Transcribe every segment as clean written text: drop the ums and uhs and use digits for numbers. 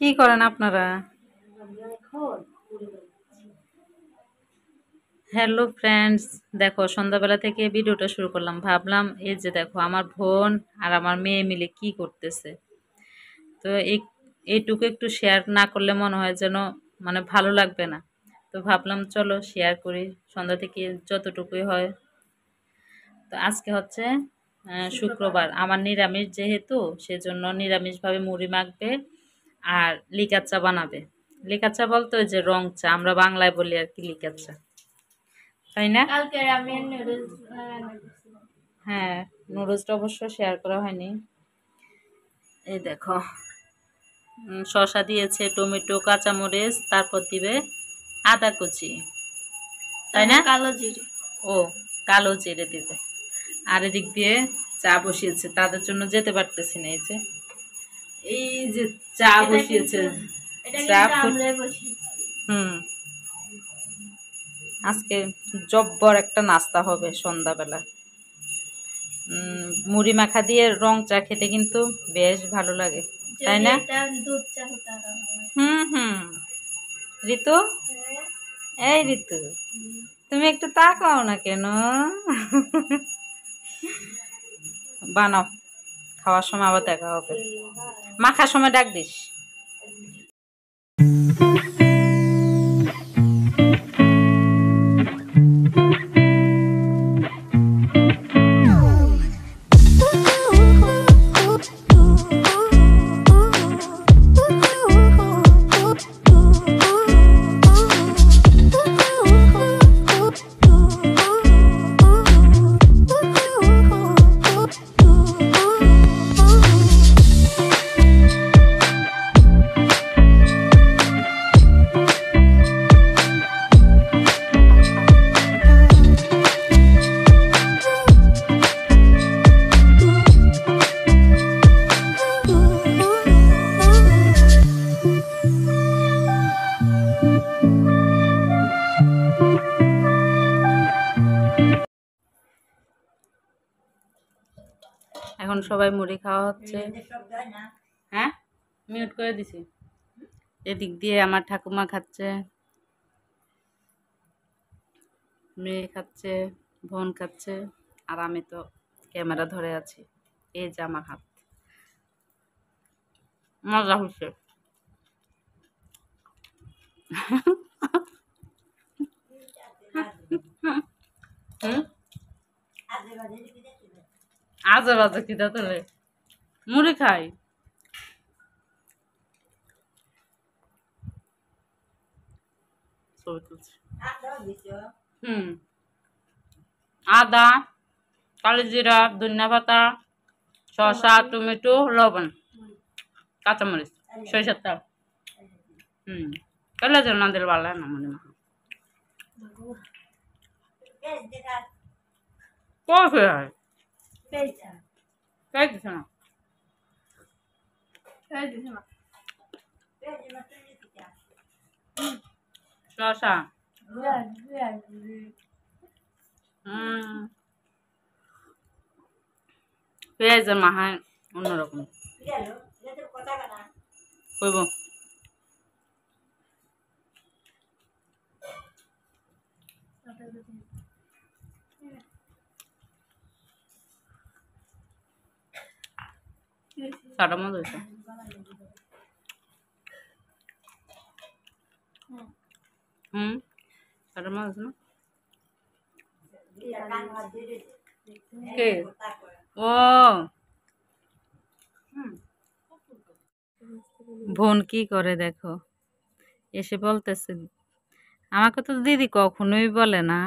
কি করেন আপনারা? হ্যালো ফ্রেন্ডস, দেখো সন্ধ্যাবেলা থেকে ভিডিওটা শুরু করলাম। ভাবলাম এই যে দেখো আমার বোন আর আমার মেয়ে মিলে কি করতেছে। তো এইটুকু একটু শেয়ার না করলে মনে হয় যেন মানে ভালো লাগবে না। তো ভাবলাম চলো শেয়ার করি সন্ধ্যা থেকে যতটুকুই হয়। তো আজকে হচ্ছে শুক্রবার, আমার নিরামিষ যেহেতু সেজন্য নিরামিষভাবে মুড়ি মাখবে আর লিকার চা বানাবে। লিকার চা বলতে ওই যে রং চা, আমরা বাংলায় বলি আর কি লিকার চা, তাই না? কালকে আমি নুডলস রান্না করছিলাম। হ্যাঁ, নুডলসটা অবশ্য শেয়ার করা হয়নি। এই দেখো শসা দিয়েছে, টমেটো, কাঁচামরিচ, তারপর দিবে আদা কুচি, তাই না? কালো জিরে। ও, কালো জিরে দিবে। আর এদিক দিয়ে চা বসিয়েছে, তাদের জন্য যেতে পারতেছি না। এই যে চা বসিয়েছে, চা হুম, আজকে জব্বর একটা নাস্তা হবে সন্ধ্যাবেলা। মুড়ি মাখা দিয়ে রং চা খেতে কিন্তু বেশ ভালো লাগে, তাই না? হুম হুম। ঋতু, এই ঋতু, তুমি একটু তাকাও না কেন? বানাও, খাওয়ার সময় আবার দেখা হবে। মাখার সময় ডাক দিস। এখন সবাই মুড়ি খাওয়া হচ্ছে। হ্যাঁ, মিউট করে দিছি। এদিক দিয়ে আমার ঠাকুমা খাচ্ছে, মেয়ে খাচ্ছে, বোন খাচ্ছে, আর আমি তো ক্যামেরা ধরে আছি। এই যে আমার হাত, মজা হচ্ছে। আজে বাজে খিদা তোলে, মুড়ি খাই। ছবি তুলছি। হুম, আদা, কালোজিরা, ধনিয়া পাতা, শসা, টমেটো, লবণ, কাঁচামরিচ, সরিষার তেল। তাহলে যেন আমাদের ভালো লাগে না মনে হয়। কবে হয়? তাই দিছে না। শসা, পেঁয়াজের মাহায় অন্যরকম কইব। চাটা মজা হয়েছে। চাটা মজা হয়েছে না? কে? ও, বোন কি করে দেখো, এসে বলতেছে, আমাকে তো দিদি কখনোই বলে না,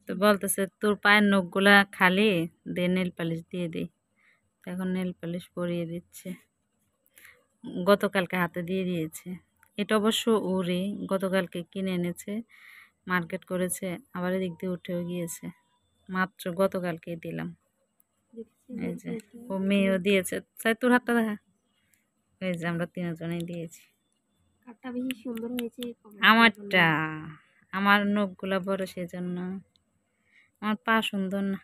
তো বলতেছে তোর পায়ের নখগুলা খালি, দে নেল পালিশ দিয়ে দিই। এখন নেল পালিশ পরিয়ে দিচ্ছে, গতকালকে হাতে দিয়ে দিয়েছে। এটা অবশ্য ওরই, গতকালকে কিনে এনেছে, মার্কেট করেছে, আবার এদিক দিয়ে উঠেও গিয়েছে। মাত্র গতকালকে দিলাম। এই যে ও মেয়েও দিয়েছে, তাই তোর হাতটা দেখা। এই যে আমরা তিনজনেই দিয়েছি। কাটটা বেশি সুন্দর হয়েছে। আমারটা, আমার নখগুলা বড় সেজন্য। আমার পা সুন্দর না,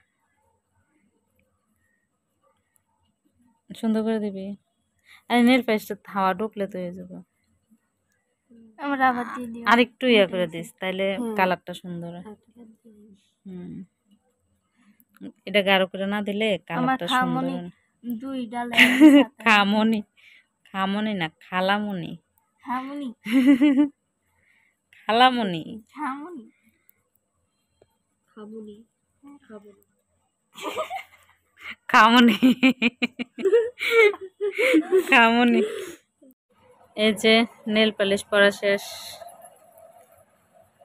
সুন্দর করে দিবি। আরে নেল পালিশটা হাওয়া ঢুকলে তো হয়ে যাবে। আমরা আবার দিয়ে দিও। আর একটু ইয়ে করে দিস, তাইলে কালারটা সুন্দর হয়। হুম, এটা গাঢ় করে না দিলে আমার কালারটা সুন্দর খামনি হয় না। 2 ডালে খামনি, খামনি না খালামনি, খামনি খালামনি, খামনি খামনি খামনি খামনি, খামনি। এই যে নেল পালিশ পরা শেষ।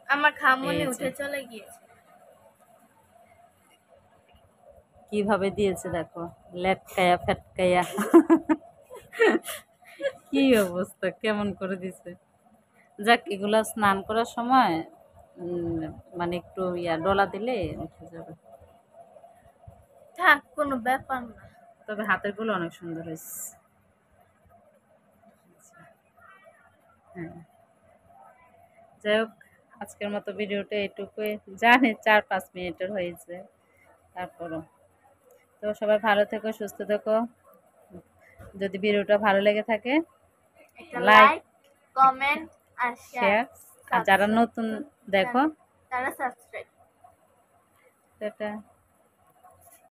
আমার খামনি এই যে। উঠে চলে গিয়েছে। কিভাবে দিয়েছে দেখো, লেটকায়া ফেটকায়া। কি অবস্থা, কেমন করে দিছে। যাক, এগুলা স্নান করার সময় মানে একটু ডলা দিলে উঠে যাবে। থাক, কোনো ব্যাপার না। তবে হাতের গুলো অনেক সুন্দর হয়েছে। হ্যাঁ, যাই হোক, আজকের মতো ভিডিওটা এটুকুই। জানি 4-5 মিনিটের হয়েছে, তারপরও। তো সবাই ভালো থেকো, সুস্থ থেকো। যদি ভিডিওটা ভালো লেগে থাকে, লাইক, কমেন্ট আর শেয়ার। শেয়ার। আর যারা নতুন দেখো, তারা সাবস্ক্রাইব। টাটা।